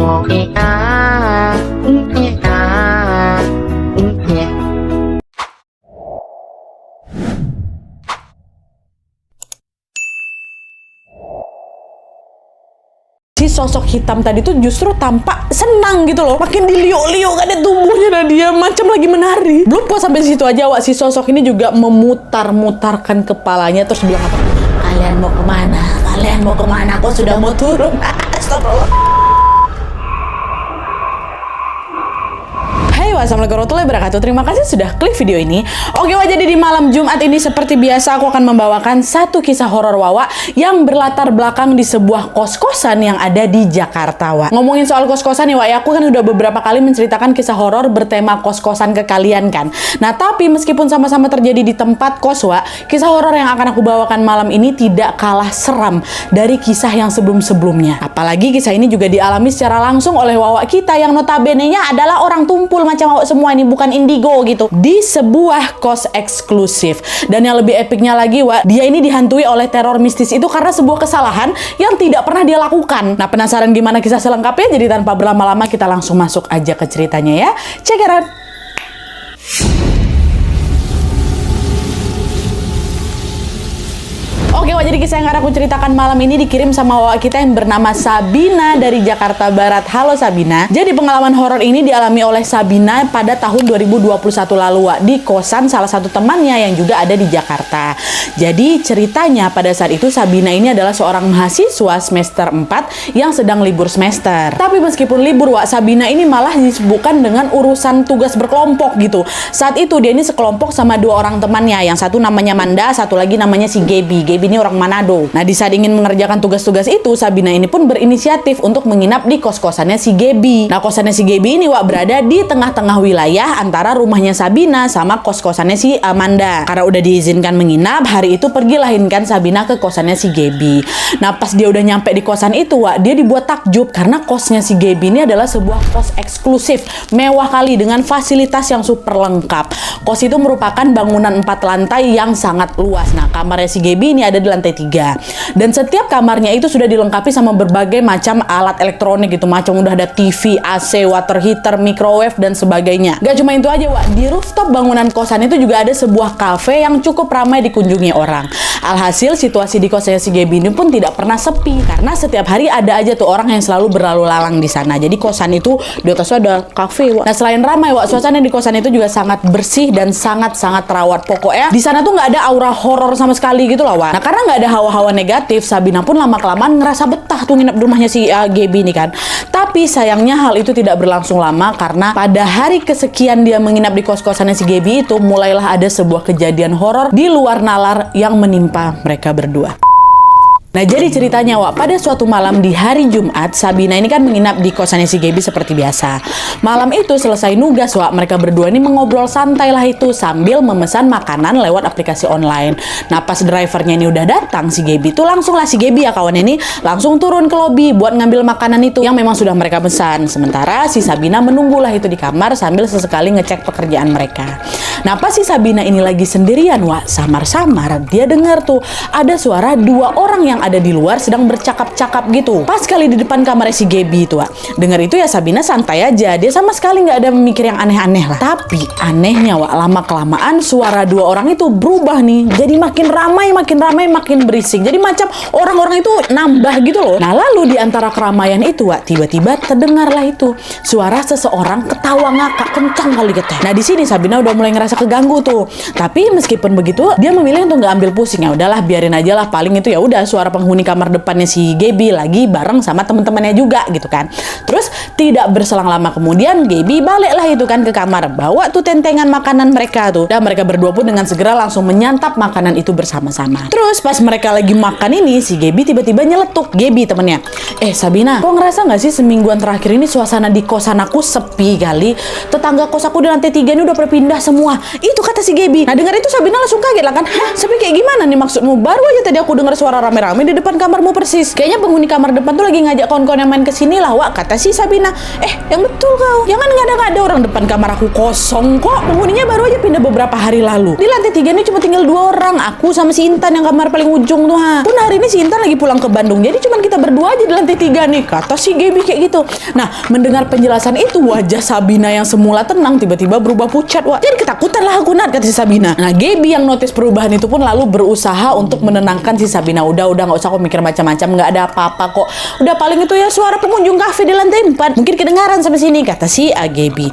Si sosok hitam tadi tuh justru tampak senang gitu loh, makin diliuk-liuk ada tubuhnya dan dia macam lagi menari. Belum puas sampai situ aja, Wak, si sosok ini juga memutar-mutarkan kepalanya terus bilang apa? Kalian mau kemana? Kalian mau kemana? Aku sudah mau turun. Astagfirullah. Assalamualaikum warahmatullahi wabarakatuh. Terima kasih sudah klik video ini. Oke, Wak, jadi di malam Jumat ini seperti biasa aku akan membawakan satu kisah horor Wawa yang berlatar belakang di sebuah kos-kosan yang ada di Jakarta, Wak. Ngomongin soal kos-kosan nih, Wak, ya, aku kan udah beberapa kali menceritakan kisah horor bertema kos-kosan ke kalian kan. Nah, tapi meskipun sama-sama terjadi di tempat kos, Wak, kisah horor yang akan aku bawakan malam ini tidak kalah seram dari kisah yang sebelum-sebelumnya. Apalagi kisah ini juga dialami secara langsung oleh Wawa kita yang notabene-nya adalah orang tumpul macam Wawa semua, ini bukan indigo gitu, di sebuah kos eksklusif. Dan yang lebih epicnya lagi, Wak, dia ini dihantui oleh teror mistis itu karena sebuah kesalahan yang tidak pernah dia lakukan. Nah, penasaran gimana kisah selengkapnya? Jadi tanpa berlama-lama kita langsung masuk aja ke ceritanya ya. Check it out. Oke, Wak, jadi kisah yang akan aku ceritakan malam ini dikirim sama Wak kita yang bernama Sabina dari Jakarta Barat. Halo Sabina. Jadi pengalaman horor ini dialami oleh Sabina pada tahun 2021 lalu, Wak, di kosan salah satu temannya yang juga ada di Jakarta. Jadi ceritanya pada saat itu Sabina ini adalah seorang mahasiswa semester 4 yang sedang libur semester. Tapi meskipun libur, Wak, Sabina ini malah disibukkan dengan urusan tugas berkelompok gitu. Saat itu dia ini sekelompok sama dua orang temannya, yang satu namanya Manda, satu lagi namanya si Gaby. Gaby ini orang Manado. Nah, di saat ingin mengerjakan tugas-tugas itu, Sabina ini pun berinisiatif untuk menginap di kos-kosannya si Gaby. Nah, kosannya si Gaby ini, Wak, berada di tengah-tengah wilayah antara rumahnya Sabina sama kos-kosannya si Amanda. Karena udah diizinkan menginap, hari itu pergilah kan Sabina ke kosannya si Gaby. Nah, pas dia udah nyampe di kosan itu, Wak, dia dibuat takjub karena kosnya si Gaby ini adalah sebuah kos eksklusif, mewah kali dengan fasilitas yang super lengkap. Kos itu merupakan bangunan 4 lantai yang sangat luas. Nah, kamarnya si Gaby ini ada di lantai 3. Dan setiap kamarnya itu sudah dilengkapi sama berbagai macam alat elektronik gitu. Macam udah ada TV, AC, water heater, microwave, dan sebagainya. Gak cuma itu aja, Wak. Di rooftop bangunan kosan itu juga ada sebuah cafe yang cukup ramai dikunjungi orang. Alhasil situasi di kosnya si Gaby ini pun tidak pernah sepi. Karena setiap hari ada aja tuh orang yang selalu berlalu lalang di sana. Jadi kosan itu di atasnya ada cafe, Wak. Nah, selain ramai, Wak, suasana di kosan itu juga sangat bersih dan sangat-sangat terawat. Pokoknya di sana tuh nggak ada aura horor sama sekali gitu loh, Wak. Nah, karena nggak ada hawa-hawa negatif, Sabina pun lama-kelamaan ngerasa betah tuh nginep di rumahnya si Gaby ini kan. Tapi sayangnya hal itu tidak berlangsung lama karena pada hari kesekian dia menginap di kos-kosannya si Gaby itu, mulailah ada sebuah kejadian horor di luar nalar yang menimpa mereka berdua. Nah, jadi ceritanya, Wak, pada suatu malam di hari Jumat, Sabina ini kan menginap di kosannya si Gaby seperti biasa. Malam itu selesai nugas, Wak, mereka berdua ini mengobrol santai lah itu sambil memesan makanan lewat aplikasi online. Nah, pas drivernya ini udah datang, si Gaby itu langsung lah si Gaby ya kawan ini langsung turun ke lobi buat ngambil makanan itu yang memang sudah mereka pesan. Sementara si Sabina menunggulah itu di kamar sambil sesekali ngecek pekerjaan mereka. Nah, pas si Sabina ini lagi sendirian, Wak, samar-samar dia dengar tuh ada suara dua orang yang ada di luar sedang bercakap-cakap gitu. Pas kali di depan kamar si Gaby itu, Wak. Dengar itu ya Sabina santai aja. Dia sama sekali nggak ada memikir yang aneh-aneh lah. Tapi anehnya, Wak, lama-kelamaan suara dua orang itu berubah nih. Jadi makin ramai, makin berisik. Jadi macam orang-orang itu nambah gitu loh. Nah, lalu di antara keramaian itu, Wak, tiba-tiba terdengarlah itu suara seseorang ketawa ngakak kencang kali gitu. Nah, di sini Sabina udah mulai ngerasa keganggu tuh. Tapi meskipun begitu, dia memilih untuk nggak ambil pusing. Ya udahlah, biarin aja lah. Paling itu ya udah suara penghuni kamar depannya si Gaby lagi bareng sama teman-temannya juga gitu kan. Terus tidak berselang lama kemudian Gaby baliklah itu kan ke kamar, bawa tuh tentengan makanan mereka tuh. Dan mereka berdua pun dengan segera langsung menyantap makanan itu bersama-sama. Terus pas mereka lagi makan ini, si Gaby tiba-tiba nyeletuk. Gaby temennya, Sabina, kok ngerasa nggak sih semingguan terakhir ini suasana di kosan aku sepi kali? Tetangga kos aku di lantai 3 ini udah berpindah semua. Itu kata si Gaby. Nah, dengar itu Sabina langsung kaget lah kan. Hah, sepi kayak gimana nih maksudmu? Baru aja tadi aku dengar suara rame-rame rame di depan kamarmu persis. Kayaknya penghuni kamar depan tuh lagi ngajak kawan-kawan yang main kesini lah, Wak, kata si Sabina. Yang betul kau. Jangan ngada-ngada, orang depan kamar aku kosong kok. Penghuninya baru aja pindah beberapa hari lalu. Di lantai 3 ini cuma tinggal 2 orang. Aku sama si Intan yang kamar paling ujung tuh, ha. Pun hari ini si Intan lagi pulang ke Bandung. Jadi cuma kita berdua aja di lantai 3 nih, kata si Gaby kayak gitu. Nah, mendengar penjelasan itu, wajah Sabina yang semula tenang tiba-tiba berubah pucat, Wak. Jadi ketakutan lah aku, Nat, kata si Sabina. Nah, Gaby yang notice perubahan itu pun lalu berusaha untuk menenangkan si Sabina. Udah nggak usah kok mikir macam-macam, nggak ada apa-apa kok. Udah paling itu ya suara pengunjung kafe di lantai 4. Mungkin kedengaran sampai sini, kata si Gaby.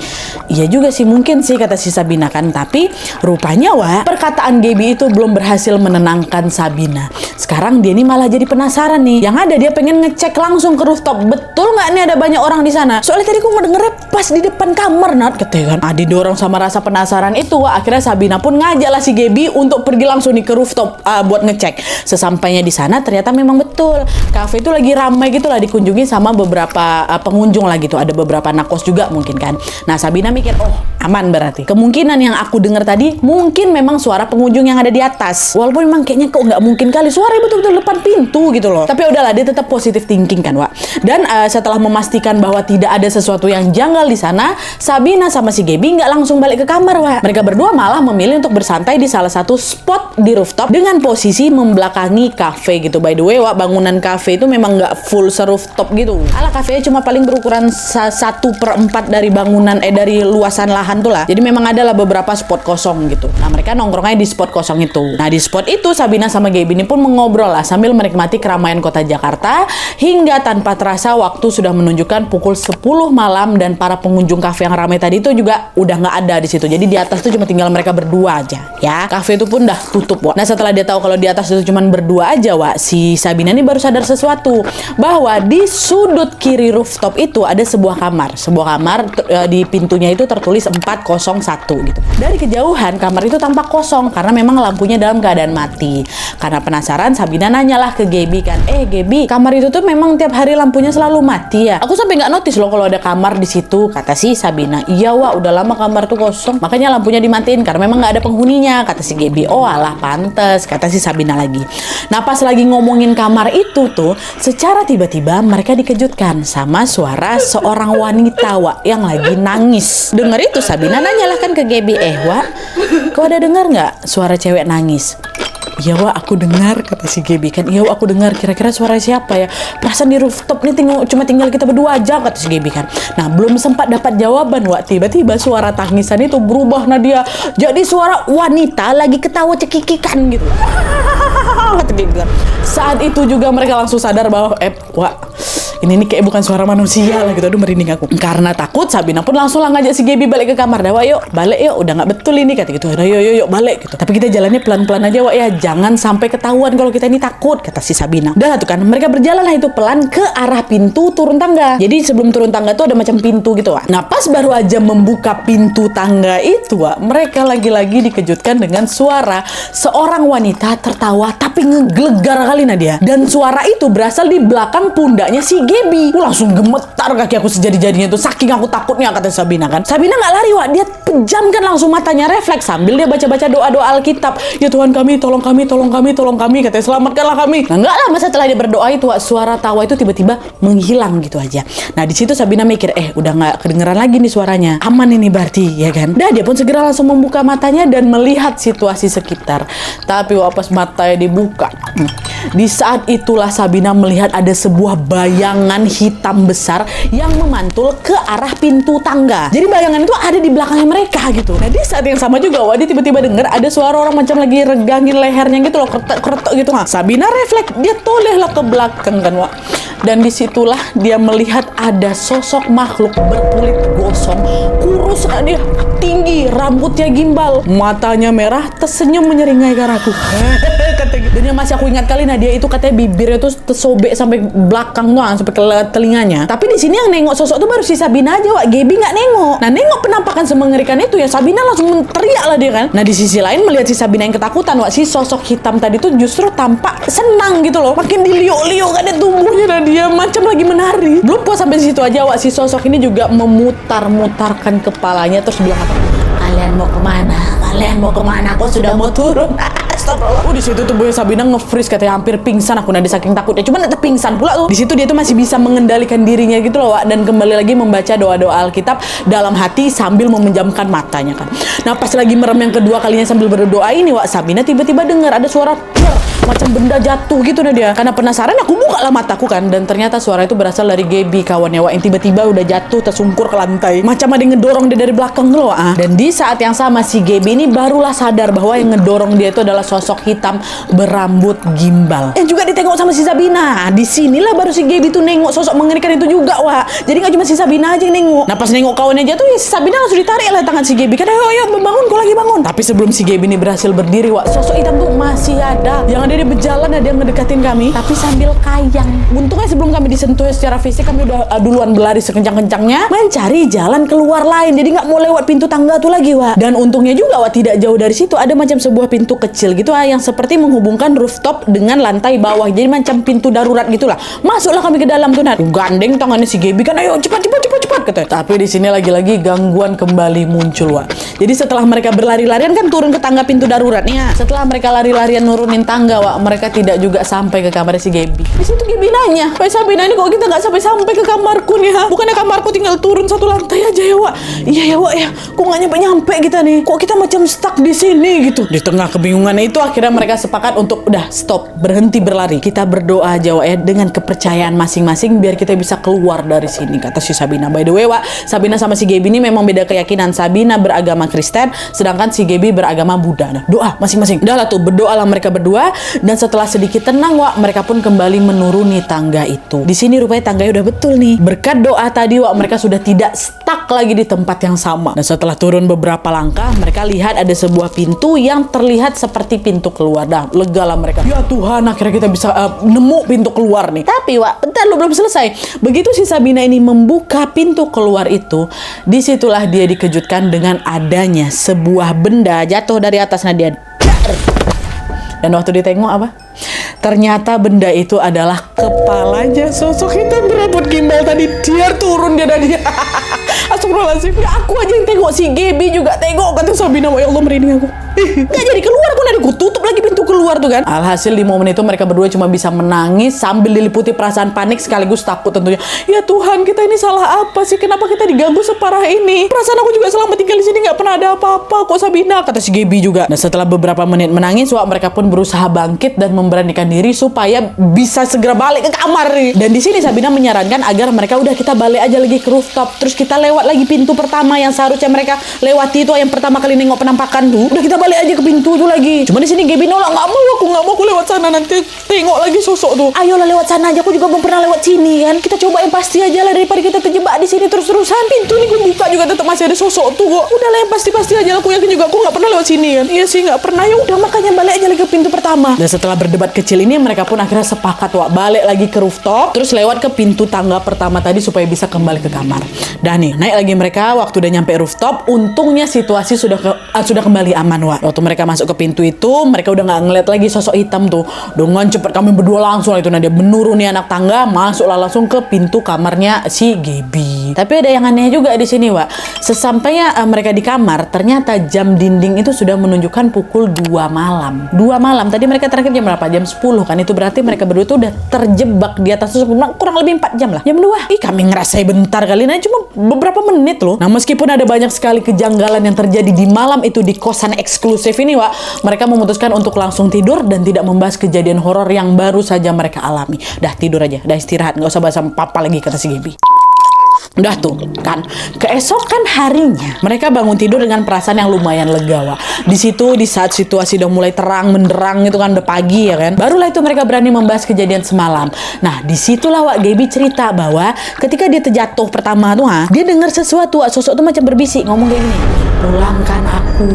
Iya juga sih, mungkin sih, kata si Sabina kan. Tapi rupanya, Wak, perkataan Gaby itu belum berhasil menenangkan Sabina. Sekarang dia ini malah jadi penasaran nih. Yang ada dia pengen ngecek langsung ke rooftop. Betul nggak nih ada banyak orang di sana? Soalnya tadi aku mendengarnya pas di depan kamar, Nat, katanya kan. Didorong sama rasa penasaran itu, Wak, akhirnya Sabina pun ngajaklah si Gaby untuk pergi langsung nih ke rooftop buat ngecek. Sesampainya di sana ternyata memang betul. Kafe itu lagi ramai gitu lah, dikunjungi sama beberapa pengunjung lah gitu. Ada beberapa anak kos juga mungkin kan. Nah, Sabina mikir, oh aman berarti. Kemungkinan yang aku dengar tadi mungkin memang suara pengunjung yang ada di atas. Walaupun memang kayaknya kok nggak mungkin kali suaranya betul-betul depan pintu gitu loh. Tapi udahlah, dia tetap positive thinking kan, Wak. Dan setelah memastikan bahwa tidak ada sesuatu yang janggal di sana, Sabina sama si Gaby nggak langsung balik ke kamar, Wak. Mereka berdua malah memilih untuk bersantai di salah satu spot di rooftop dengan posisi membelakangi kafe gitu. By the way, Wak, bangunan kafe itu memang nggak full se-rooftop gitu. Ala kafenya cuma paling berukuran 1/4 dari bangunan dari luasan lahan tuh lah. Jadi memang adalah beberapa spot kosong gitu. Nah, mereka nongkrongnya di spot kosong itu. Nah, di spot itu Sabina sama Gaby ini pun mengobrol lah sambil menikmati keramaian kota Jakarta hingga tanpa terasa waktu sudah menunjukkan pukul 10 malam dan para pengunjung kafe yang ramai tadi itu juga udah nggak ada di situ. Jadi di atas tuh cuma tinggal mereka berdua aja ya. Kafe itu pun udah tutup, Wak. Nah, setelah dia tahu kalau di atas itu cuma berdua aja, Wak, si Sabina ini baru sadar sesuatu, bahwa di sudut kiri rooftop itu ada sebuah kamar. Di pintunya itu tertulis 401 gitu. Dari kejauhan kamar itu tampak kosong karena memang lampunya dalam keadaan mati. Karena penasaran, Sabina nanyalah ke Gaby kan, Gaby, kamar itu tuh memang tiap hari lampunya selalu mati ya? Aku sampai nggak notice loh kalau ada kamar di situ, kata si Sabina. Iya, Wak, udah lama kamar tuh kosong, makanya lampunya dimatiin karena memang nggak ada penghuninya, kata si Gaby. Oh alah, pantes, kata si Sabina lagi. Nah, pas lagi ngomongin kamar itu tuh, secara tiba-tiba mereka dikejutkan sama suara seorang wanita, Wak, yang lagi nangis. Dengar itu Sabina nanyalah kan ke Gaby, Wak, kau ada dengar nggak suara cewek nangis? Iya, Wak, aku dengar, kata si Gaby kan. Iya, Wak, aku dengar. Kira-kira suara siapa ya? Perasaan di rooftop nih cuma tinggal kita berdua aja, kata si Gaby kan. Nah, belum sempat dapat jawaban, Wak, tiba-tiba suara tangisan itu berubah, Nadia, jadi suara wanita lagi ketawa cekikikan gitu. Kata Gaby kan. Saat itu juga mereka langsung sadar bahwa Wak, ini kayak bukan suara manusia lah gitu. Aduh, merinding aku. Karena takut, Sabina pun langsung lah ngajak si Gaby balik ke kamar. Wak, yuk balik yuk, udah nggak betul ini, kata gitu. Nah, yuk balik gitu. Tapi kita jalannya pelan-pelan aja, Wak, ya, jangan sampai ketahuan kalau kita ini takut, kata si Sabina. Udah tuh kan, mereka berjalan lah itu pelan ke arah pintu turun tangga. Jadi sebelum turun tangga tuh ada macam pintu gitu, Wak. Nah, pas baru aja membuka pintu tangga itu, Wak, mereka lagi-lagi dikejutkan dengan suara seorang wanita tertawa tapi ngegelegar kali, Nadia. Dan suara itu berasal di belakang pundaknya si Gaby. Langsung gemetar kaki aku sejadi-jadinya tuh, saking aku takutnya, kata Sabina kan. Sabina nggak lari, Wak, dia pejamkan langsung matanya refleks sambil dia baca-baca doa-doa Alkitab. Ya Tuhan kami, tolong kami, katanya, selamatkanlah kami. Nah, nggak lama setelah dia berdoa itu, Wak, suara tawa itu tiba-tiba menghilang gitu aja. Nah, di situ Sabina mikir, udah nggak kedengeran lagi nih suaranya. Aman ini berarti, ya kan? Dah, dia pun segera langsung membuka matanya dan melihat situasi sekitar. Tapi, Wak, pas matanya dibuka, di saat itulah Sabina melihat ada sebuah bayangan hitam besar yang memantul ke arah pintu tangga. Jadi bayangan itu ada di belakangnya mereka gitu. Nah, di saat yang sama juga, Wak, dia tiba-tiba dengar ada suara orang macam lagi regangin lehernya gitu loh, keretok gitu. Nah, Sabina refleks, dia tolehlah ke belakang kan, Wak. Dan disitulah dia melihat ada sosok makhluk berkulit gosong, kurus, dia tinggi, rambutnya gimbal, matanya merah, tersenyum menyeringai ke arahku. Dan yang masih aku ingat kali, Nadia, itu katanya bibirnya tuh tersobek sampai belakang tuh, sampai ke telinganya. Tapi di sini yang nengok sosok tuh baru si Sabina aja, Wak. Gaby nggak nengok. Nah, nengok penampakan semengerikan itu ya, Sabina langsung teriak lah dia kan. Nah, di sisi lain melihat si Sabina yang ketakutan, Wak, si sosok hitam tadi tuh justru tampak senang gitu loh. Makin diliuk-liuk kan tubuhnya, dan dia macam lagi menari. Belum puas sampai situ aja, Wak, si sosok ini juga memutar-mutarkan kepalanya terus bilang apa? Kalian mau kemana? Kok sudah mau turun? stop. Di situ tubuhnya Sabina nge-freeze, katanya hampir pingsan aku nadi saking takutnya. Cuman tetap pingsan pula tuh. Di situ dia tuh masih bisa mengendalikan dirinya gitu loh, Wak, dan kembali lagi membaca doa-doa Alkitab dalam hati sambil memejamkan matanya kan. Nah, pas lagi merem yang kedua kalinya sambil berdoa ini, Wak, Sabina tiba-tiba dengar ada suara macam benda jatuh gitu nah dia. Karena penasaran aku buka lah mataku kan, dan ternyata suara itu berasal dari Gaby kawannya, Wak, yang tiba-tiba udah jatuh tersungkur ke lantai. Macam ada yang ngedorong dia dari belakang loh, Dan di saat yang sama si Gaby ini barulah sadar bahwa yang ngedorong dia itu adalah sosok hitam berambut gimbal. Yang juga ditengok sama si Sabina. Di sinilah baru si Gaby tuh nengok sosok mengerikan itu juga, Wak. Jadi nggak cuma si Sabina aja yang nengok. Nah, pas nengok kawannya jatuh ya si Sabina langsung ditarik lah tangan si Gaby. Kan ayo bangun, kau lagi bangun. Tapi sebelum si Gaby ini berhasil berdiri, Wak, sosok hitam tuh masih ada. Yang ada dia berjalan, ada yang ngedekatin kami, tapi sambil kayang. Untungnya sebelum kami disentuh secara fisik, kami udah duluan berlari sekencang-kencangnya mencari jalan keluar lain. Jadi nggak mau lewat pintu tangga tuh lagi, Wak. Dan untungnya juga, Wak, tidak jauh dari situ ada macam sebuah pintu kecil gitu, yang seperti menghubungkan rooftop dengan lantai bawah. Jadi macam pintu darurat gitulah. Masuklah kami ke dalam tuh, Nat. Gandeng tangannya si Gaby kan, ayo cepat katanya. Tapi di sini lagi-lagi gangguan kembali muncul, Wak. Jadi setelah mereka berlari-larian kan turun ke tangga pintu darurat nih, ya. Setelah mereka lari-larian nurunin tangga, Wak, mereka tidak juga sampai ke kamar si Gaby. Di situ Gaby nanya, Sabina, ini kok kita nggak sampai ke kamarku nih, ha? Bukannya kamarku tinggal turun satu lantai aja ya, Wak? Iya ya, Wak, ya. Kok nggak nyampe kita nih? Kok kita macam stuck di sini gitu? Di tengah kebingungan itu akhirnya mereka sepakat untuk udah stop, berhenti berlari. Kita berdoa aja, Wak, ya, dengan kepercayaan masing-masing biar kita bisa keluar dari sini, kata si Sabina. By the way, Wak, Sabina sama si Gaby ini memang beda keyakinan. Sabina beragama Kristen, sedangkan si Gaby beragama Buddha. Nah, doa masing-masing. Udah lah tuh, berdoalah mereka berdua, dan setelah sedikit tenang, Wak, mereka pun kembali menuruni tangga itu. Di sini rupanya tangganya udah betul nih. Berkat doa tadi, Wak, mereka sudah tidak stuck lagi di tempat yang sama. Dan setelah turun beberapa langkah, mereka lihat ada sebuah pintu yang terlihat seperti pintu keluar. Dah, lega lah mereka. Ya Tuhan, akhirnya kita bisa nemu pintu keluar nih. Tapi, Wak, bentar, lu belum selesai. Begitu si Sabina ini membuka pintu keluar itu, disitulah dia dikejutkan dengan adanya sebuah benda jatuh dari atas Nadia. Dan waktu ditengok apa? Ternyata benda itu adalah kepalanya sosok hitam berambut gimbal tadi. Dia turun dia dari astagfirullahaladzim. Ya, aku aja yang tengok, si Gaby juga tengok, kata Sabina. Ya Allah, merinding aku. Gak jadi keluar pun, ada ku tutup lagi pintu keluar tuh kan. Alhasil di momen itu mereka berdua cuma bisa menangis sambil diliputi perasaan panik sekaligus takut tentunya. Ya Tuhan, kita ini salah apa sih? Kenapa kita diganggu separah ini? Perasaan aku juga selama tinggal di sini nggak pernah ada apa-apa kok, Sabina, kata si Gaby juga. Nah, setelah beberapa menit menangis, Wak, mereka pun berusaha bangkit dan memberanikan diri supaya bisa segera balik ke kamar nih. Dan di sini Sabina menyarankan agar mereka udah kita balik aja lagi ke rooftop, terus kita lewat lagi pintu pertama yang seharusnya mereka lewati itu, yang pertama kali nengok penampakan tuh. Udah kita balik aja ke pintu itu lagi. Cuma di sini Gaby nolak, nggak mau aku lewat sana, nanti tengok lagi sosok tuh. Ayolah lewat sana aja, aku juga belum pernah lewat sini kan. Kita coba yang pasti aja lah daripada kita terjebak di sini terus-terusan. Pintu ini gue buka juga tetap masih ada sosok tuh kok. Udahlah yang pasti-pasti aja, aku yakin juga aku nggak pernah lewat sini kan. Iya sih nggak pernah, ya udah makanya balik aja lagi ke pintu pertama. Dan setelah berdebat kecil ini mereka pun akhirnya sepakat, Wak, balik lagi ke rooftop, terus lewat ke pintu tangga pertama tadi supaya bisa kembali ke kamar. Dan nih naik lagi mereka, waktu udah nyampe rooftop, untungnya situasi sudah kembali aman, Wak. Waktu mereka masuk ke pintu itu, mereka udah nggak ngeliat lagi sosok hitam tuh. Dengan cepat kami berdua langsung itu Nadia menuruni anak tangga, masuklah langsung ke pintu kamarnya si Gaby. Tapi ada yang aneh juga di sini, Wak. Sesampainya mereka di kamar, ternyata jam dinding itu sudah menunjukkan pukul 2 malam. 2 malam. Tadi mereka terakhir jam berapa? Jam 10 kan. Itu berarti mereka berdua tuh udah terjebak di atas kurang lebih 4 jam lah. Jam 2. Ih, kami ngerasain bentar kali, nah cuma beberapa menit loh. Nah, meskipun ada banyak sekali kejanggalan yang terjadi di malam itu di kosan eksklusif ini, Wak, mereka memutuskan untuk langsung tidur dan tidak membahas kejadian horor yang baru saja mereka alami. Dah tidur aja, dah istirahat, nggak usah bahas sama papa lagi, kata si Gaby. Udah tuh kan, keesokan harinya mereka bangun tidur dengan perasaan yang lumayan lega, Wak. Di situ, di saat situasi udah mulai terang menderang itu kan, udah pagi ya kan, barulah itu mereka berani membahas kejadian semalam. Nah, disitulah, Wak, Gaby cerita bahwa ketika dia terjatuh pertama tuh, dia dengar sesuatu, Wak. Sosok tuh macam berbisik ngomong kayak gini, pulangkan aku,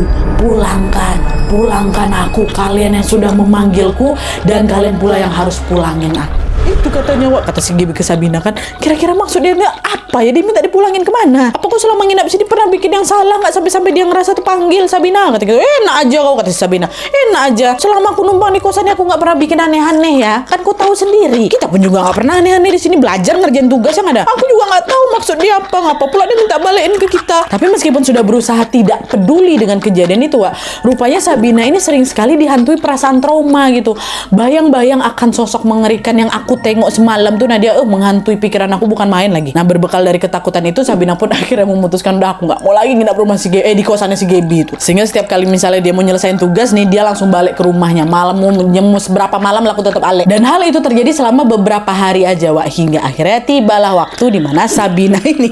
pulangkan aku, kalian yang sudah memanggilku, dan kalian pula yang harus pulangin aku. Itu katanya Wak, kata si Gaby ke Sabina kan. Kira-kira maksud dia apa ya? Dia minta dipulangin kemana? Apa kau selama nginap sini pernah bikin yang salah nggak sampai dia ngerasa terpanggil Sabina? Kata gitu. Enak aja kau, kata si Sabina. Enak aja. Selama aku numpang di kosannya aku nggak pernah bikin aneh-aneh ya. Kan kau tahu sendiri. Kita pun juga nggak pernah aneh-aneh di sini, belajar ngerjain tugas yang ada. Aku juga nggak tahu maksud dia apa. Ngapa pula dia minta balikin ke kita? Tapi meskipun sudah berusaha tidak peduli dengan kejadian itu, Wak, rupanya Sabina ini sering sekali dihantui perasaan trauma gitu. Bayang-bayang akan sosok mengerikan yang aku tengok semalam tuh, Nadia menghantui pikiran aku bukan main lagi. Nah, berbekal dari ketakutan itu, Sabina pun akhirnya memutuskan udah aku nggak mau lagi nginap rumah di kosannya si Gaby itu. Sehingga setiap kali misalnya dia mau nyelesain tugas nih, dia langsung balik ke rumahnya. Malam mau nyemus berapa malam lah aku tetap balik. Dan hal itu terjadi selama beberapa hari aja, Wak, hingga akhirnya tibalah waktu di mana Sabina ini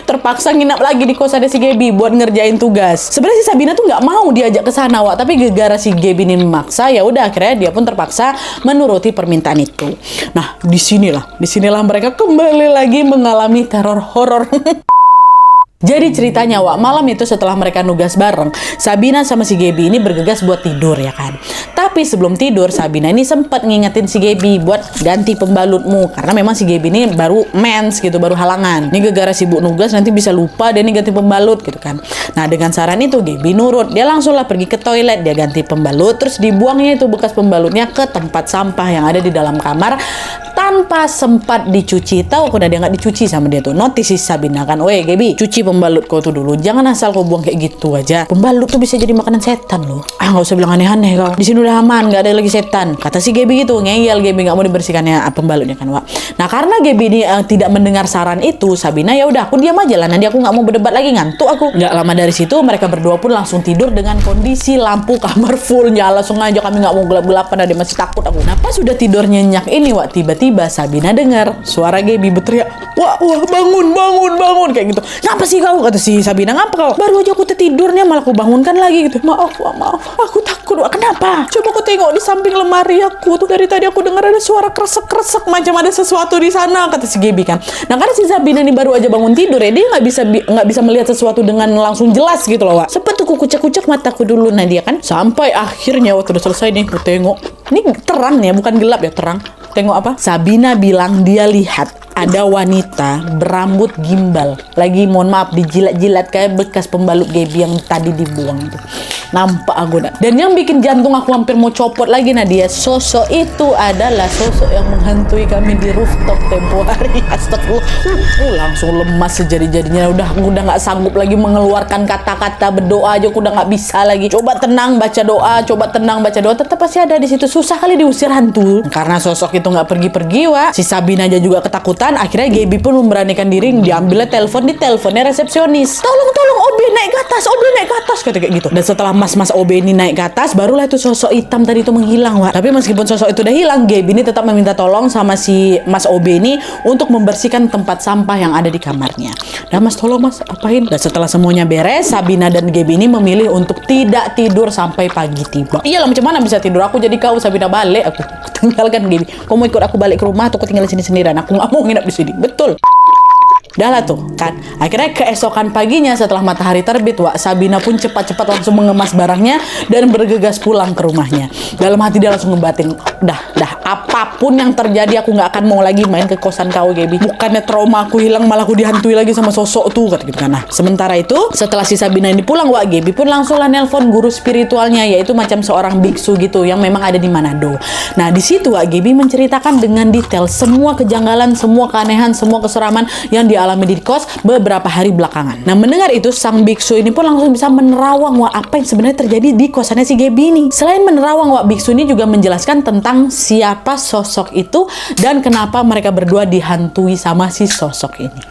terpaksa nginap lagi di kosannya si Gaby buat ngerjain tugas. Sebenarnya si Sabina tuh nggak mau diajak ke sana, Wak, tapi gara-gara si Gaby ini memaksa, ya udah akhirnya dia pun terpaksa menuruti permintaan itu. Nah, disinilah mereka kembali lagi mengalami teror horor. Jadi ceritanya, Wak, malam itu setelah mereka nugas bareng, Sabina sama si Gaby ini bergegas buat tidur ya kan. Tapi sebelum tidur, Sabina ini sempat ngingetin si Gaby buat ganti pembalutmu. Karena memang si Gaby ini baru mens gitu, baru halangan. Ini gara-gara sibuk nugas nanti bisa lupa dia nih ganti pembalut gitu kan. Nah, dengan saran itu Gaby nurut. Dia langsung lah pergi ke toilet, dia ganti pembalut, terus dibuangnya itu bekas pembalutnya ke tempat sampah yang ada di dalam kamar tanpa sempat dicuci. Tahu kok dia nggak dicuci sama dia tuh. Notice si Sabina kan, "Weh Gaby, cuci pembalut kau tuh dulu. Jangan asal kau buang kayak gitu aja. Pembalut tuh bisa jadi makanan setan loh." "Ah, nggak usah bilang aneh-aneh kau. Di sini udah aman, nggak ada lagi setan," kata si Gaby gitu. Ngeyel Gaby nggak mau dibersihkannya pembalutnya kan, Wak. Nah, karena Gaby ini tidak mendengar saran itu, Sabina ya udah aku diam aja lah. Nanti aku nggak mau berdebat lagi, ngantuk aku. Nggak lama dari situ mereka berdua pun langsung tidur dengan kondisi lampu kamar full nyala. Langsung aja, kami nggak mau gelap-gelapan, dia masih takut aku. Nah, pas sudah tidur nyenyak ini, Wak, tiba-tiba Sabina dengar suara Gaby berteriak, wah bangun kayak gitu. "Ngapa sih kau?" kata si Sabina. "Ngapa kau? Baru aja aku tertidurnya malah aku bangunkan lagi gitu." "Maaf, aku takut, Wak." "Kenapa?" "Coba aku tengok di samping lemari aku tuh, dari tadi aku dengar ada suara kresek-kresek macam ada sesuatu di sana," kata si Gaby kan. Nah, karena si Sabina ini baru aja bangun tidur ya, dia nggak bisa melihat sesuatu dengan langsung jelas gitu loh, Wak. Sempet tuh aku kucek-kucek mataku dulu, nah dia kan. Sampai akhirnya waktu udah selesai nih, aku tengok. Ini terang nih ya, bukan gelap ya, terang. Tengok apa? Sabina bilang dia lihat ada wanita berambut gimbal lagi, mohon maaf, dijilat-jilat kayak bekas pembalut Gaby yang tadi dibuang itu. Nampak aku dah. Dan yang bikin jantung aku hampir mau copot lagi, Nadia, sosok itu adalah sosok yang menghantui kami di rooftop tempo hari. Astagfirullah. Langsung lemas sejadi-jadinya. Udah nggak sanggup lagi mengeluarkan kata-kata, berdoa aja aku udah nggak bisa lagi. Coba tenang baca doa, tetap pasti ada di situ. Susah kali diusir hantu. Karena sosok itu nggak pergi-pergi, Wak. Si Sabina aja juga ketakutan. Akhirnya Gaby pun memberanikan diri, diambilnya teleponnya resepsionis. Tolong OB naik ke atas kata kayak gitu. Dan setelah mas OB ini naik ke atas, barulah itu sosok hitam tadi itu menghilang, Wak. Tapi meskipun sosok itu udah hilang, Gaby ini tetap meminta tolong sama si mas OB ini untuk membersihkan tempat sampah yang ada di kamarnya. "Nah mas, tolong mas, apain?" Dan setelah semuanya beres, Sabina dan Gaby ini memilih untuk tidak tidur sampai pagi tiba. Iyalah, macam mana bisa tidur? Aku jadi kau, Sabina balik, aku tinggalkan Gaby. "Kau mau ikut aku balik ke rumah atau aku tinggal di sini sendirian? Aku nggak mau nginap di sini." Betul. Dah lah tuh kan. Akhirnya keesokan paginya setelah matahari terbit, Wak, Sabina pun cepat-cepat langsung mengemas barangnya dan bergegas pulang ke rumahnya. Dalam hati dia langsung ngebatin, dah apapun yang terjadi aku nggak akan mau lagi main ke kosan kau, Gaby. Bukannya trauma aku hilang, malah aku dihantui lagi sama sosok tuh, kata gitu kan. Nah, sementara itu setelah si Sabina ini pulang, Wak, Gaby pun langsung lah nelpon guru spiritualnya, yaitu macam seorang biksu gitu yang memang ada di Manado. Nah, di situ, Wak, Gaby menceritakan dengan detail semua kejanggalan, semua keanehan, semua keseraman yang dialami di kos beberapa hari belakangan. Nah, mendengar itu, sang biksu ini pun langsung bisa menerawang, Wak, apa yang sebenarnya terjadi di kosannya si Gaby ini. Selain menerawang, Wak, biksu ini juga menjelaskan tentang siapa sosok itu dan kenapa mereka berdua dihantui sama si sosok ini.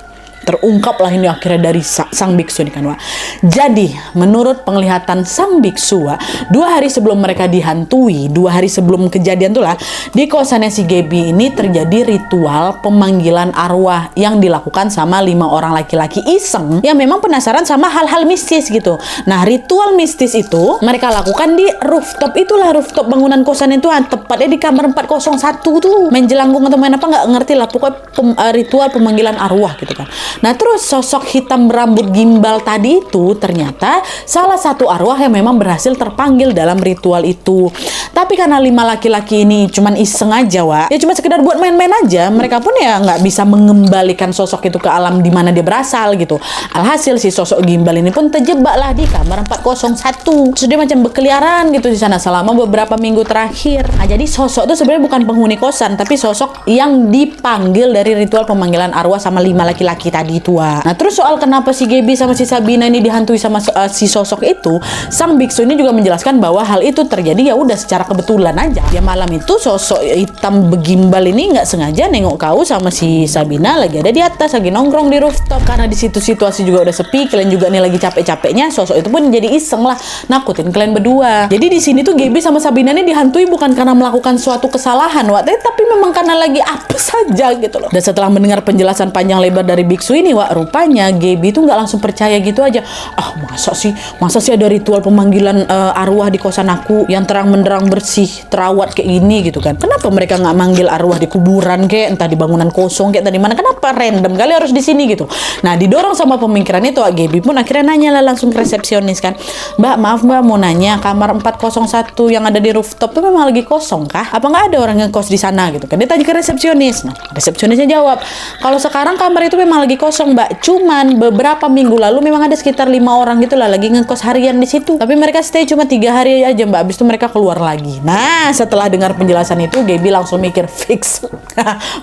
Terungkaplah ini akhirnya dari sang biksu ini kan, Wak. Jadi menurut penglihatan sang biksu, Wak, 2 hari sebelum mereka dihantui, 2 hari sebelum kejadian tuh lah, di kosannya si Gaby ini terjadi ritual pemanggilan arwah yang dilakukan sama 5 orang laki-laki iseng yang memang penasaran sama hal-hal mistis gitu. Nah, ritual mistis itu mereka lakukan di rooftop itulah, rooftop bangunan kosan itu, tepatnya di kamar 401 tuh. Main jelangkung atau main apa nggak ngerti lah, pokoknya ritual pemanggilan arwah gitu kan. Nah terus sosok hitam berambut gimbal tadi itu ternyata salah satu arwah yang memang berhasil terpanggil dalam ritual itu. Tapi karena 5 laki-laki ini cuman iseng aja, Wak, ya cuma sekedar buat main-main aja, mereka pun ya nggak bisa mengembalikan sosok itu ke alam di mana dia berasal gitu. Alhasil si sosok gimbal ini pun terjebak lah di kamar 401. Terus dia macam berkeliaran gitu di sana selama beberapa minggu terakhir. Nah, jadi sosok itu sebenarnya bukan penghuni kosan, tapi sosok yang dipanggil dari ritual pemanggilan arwah sama 5 laki-laki tadi itu. Nah, terus soal kenapa si Gaby sama si Sabina ini dihantui sama si sosok itu, sang biksu ini juga menjelaskan bahwa hal itu terjadi ya udah secara kebetulan aja. Ya malam itu sosok hitam begimbal ini nggak sengaja nengok kau sama si Sabina lagi ada di atas, lagi nongkrong di rooftop. Karena di situ situasi juga udah sepi, kalian juga nih lagi capek-capeknya, sosok itu pun jadi iseng lah nakutin kalian berdua. Jadi di sini tuh Gaby sama Sabina ini dihantui bukan karena melakukan suatu kesalahan, Wak, tapi memang karena lagi apa saja gitu loh. Dan setelah mendengar penjelasan panjang lebar dari biksu ini, Wak, rupanya Gaby tuh nggak langsung percaya gitu aja. Ah, masa sih ada ritual pemanggilan arwah di kosan aku yang terang menderang bersih, terawat kayak gini gitu kan. Kenapa mereka nggak manggil arwah di kuburan kayak entah di bangunan kosong kayak tadi mana? Kenapa random kali harus di sini gitu? Nah, didorong sama pemikiran itu, Gaby pun akhirnya nanya lah langsung ke resepsionis kan. Mbak, maaf Mbak, mau nanya, kamar 401 yang ada di rooftop tuh memang lagi kosong kah? Apa nggak ada orang yang kos di sana gitu kan? Dia tanya ke resepsionis. Nah, resepsionisnya jawab, kalau sekarang kamar itu memang lagi kosong Mbak. Cuman beberapa minggu lalu memang ada sekitar 5 orang gitu lah lagi ngekos harian di situ. Tapi mereka stay cuma 3 hari aja Mbak. Abis itu mereka keluar lagi. Nah, setelah dengar penjelasan itu, Gaby langsung mikir fix.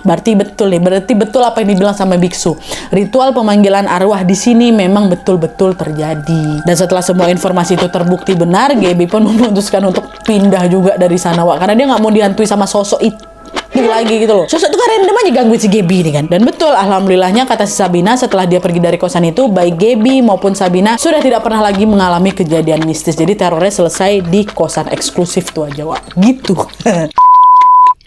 Berarti betul nih. Berarti betul apa yang dibilang sama biksu. Ritual pemanggilan arwah di sini memang betul-betul terjadi. Dan setelah semua informasi itu terbukti benar, Gaby pun memutuskan untuk pindah juga dari sana, Wak, karena dia nggak mau dihantui sama sosok itu lagi gitu loh. Sosok itu kan random aja gangguin si Gaby nih kan. Dan betul, alhamdulillahnya kata si Sabina, setelah dia pergi dari kosan itu, baik Gaby maupun Sabina sudah tidak pernah lagi mengalami kejadian mistis. Jadi terornya selesai di kosan eksklusif tuh aja, Wak, gitu.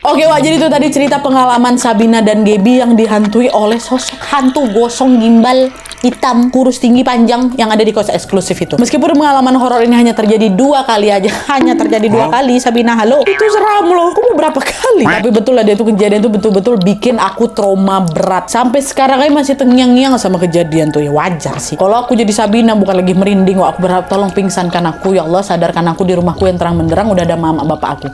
Oke, Wak, jadi itu tadi cerita pengalaman Sabina dan Gaby yang dihantui oleh sosok hantu gosong gimbal hitam kurus tinggi panjang yang ada di kos eksklusif itu. Meskipun pengalaman horor ini hanya terjadi 2 kali aja, hanya terjadi 2 kali, Sabina, halo, itu seram loh. Kamu berapa kali? Tapi betul lah, dia tuh kejadian tuh betul-betul bikin aku trauma berat. Sampai sekarang aja masih terngiang-ngiang sama kejadian tuh. Ya wajar sih. Kalau aku jadi Sabina bukan lagi merinding, Wak, aku berharap tolong pingsankan aku ya Allah, sadarkan aku di rumahku yang terang benderang udah ada mama bapak aku.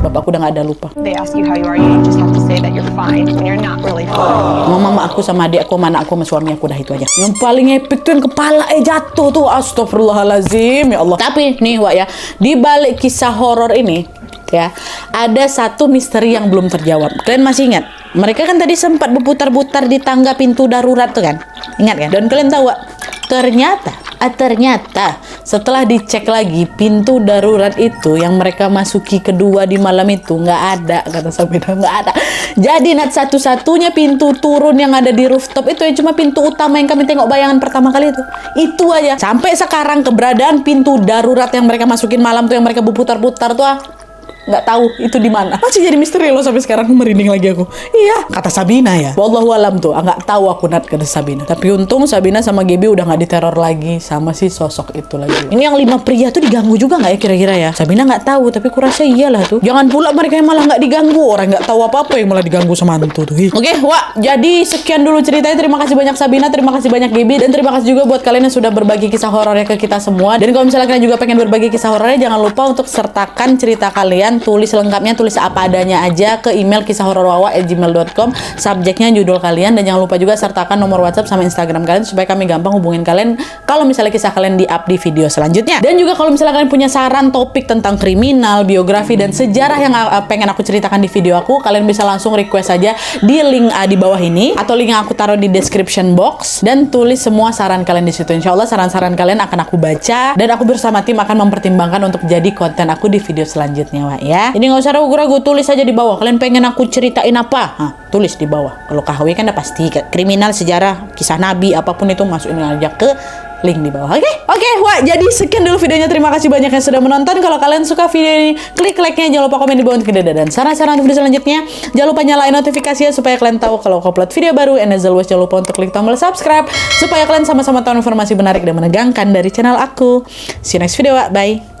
Bapakku udah gak ada, lupa. They ask you how you are, you just have to say that you're fine when you're not really fine. Mama aku sama adik aku, mana aku sama suami aku, dah itu aja. Yang paling epic tuh yang kepala jatuh tuh, astagfirullahalazim ya Allah. Tapi nih, Wak, ya, di balik kisah horor ini ya, ada satu misteri yang belum terjawab. Kalian masih ingat? Mereka kan tadi sempat berputar-putar di tangga pintu darurat tuh kan? Ingat kan? Dan kalian tahu, Wak, ternyata setelah dicek lagi pintu darurat itu yang mereka masuki kedua di malam itu nggak ada, kata Sabina, nggak ada. Jadi satu-satunya pintu turun yang ada di rooftop itu ya cuma pintu utama yang kami tengok bayangan pertama kali itu aja. Sampai sekarang keberadaan pintu darurat yang mereka masukin malam tuh yang mereka berputar-putar tuh nggak tahu itu di mana. Masih jadi misteri loh sampai sekarang, merinding lagi aku. Iya, kata Sabina ya. Wallahu alam tuh, nggak tahu aku, Nat, kata Sabina. Tapi untung Sabina sama Gaby udah nggak diteror lagi sama si sosok itu lagi. Ini yang 5 pria tuh diganggu juga nggak ya kira-kira ya? Sabina nggak tahu, tapi kurasa iyalah tuh. Jangan pula mereka yang malah nggak diganggu, orang nggak tahu apa-apa yang malah diganggu sama hantu tuh. Oke, Wak, jadi sekian dulu ceritanya. Terima kasih banyak Sabina, terima kasih banyak Gaby, dan terima kasih juga buat kalian yang sudah berbagi kisah horornya ke kita semua. Dan kalau misalnya kalian juga pengen berbagi kisah horornya, jangan lupa untuk sertakan cerita kalian, tulis lengkapnya, tulis apa adanya aja ke email kisahhororwawa@gmail.com, subjeknya judul kalian, dan jangan lupa juga sertakan nomor WhatsApp sama Instagram kalian supaya kami gampang hubungin kalian kalau misalnya kisah kalian di-up di video selanjutnya. Dan juga kalau misalnya kalian punya saran topik tentang kriminal, biografi, dan sejarah yang pengen aku ceritakan di video aku, kalian bisa langsung request aja di link di bawah ini, atau link yang aku taruh di description box, dan tulis semua saran kalian di situ. Insya Allah saran-saran kalian akan aku baca, dan aku bersama tim akan mempertimbangkan untuk jadi konten aku di video selanjutnya, Wak, ya. Ini nggak usah ragu-ragu, tulis aja di bawah. Kalian pengen aku ceritain apa? Tulis di bawah. Kalau KHW kan udah pasti kriminal, sejarah, kisah nabi, apapun itu masukin aja ke link di bawah. Oke, Wak, jadi sekian dulu videonya. Terima kasih banyak yang sudah menonton. Kalau kalian suka video ini, klik like-nya. Jangan lupa komen di bawah untuk ide dan saran-saran untuk video selanjutnya. Jangan lupa nyalain notifikasinya supaya kalian tahu kalau aku upload video baru. And as always, jangan lupa untuk klik tombol subscribe supaya kalian sama-sama tahu informasi menarik dan menegangkan dari channel aku. See you next video, Wak. Bye.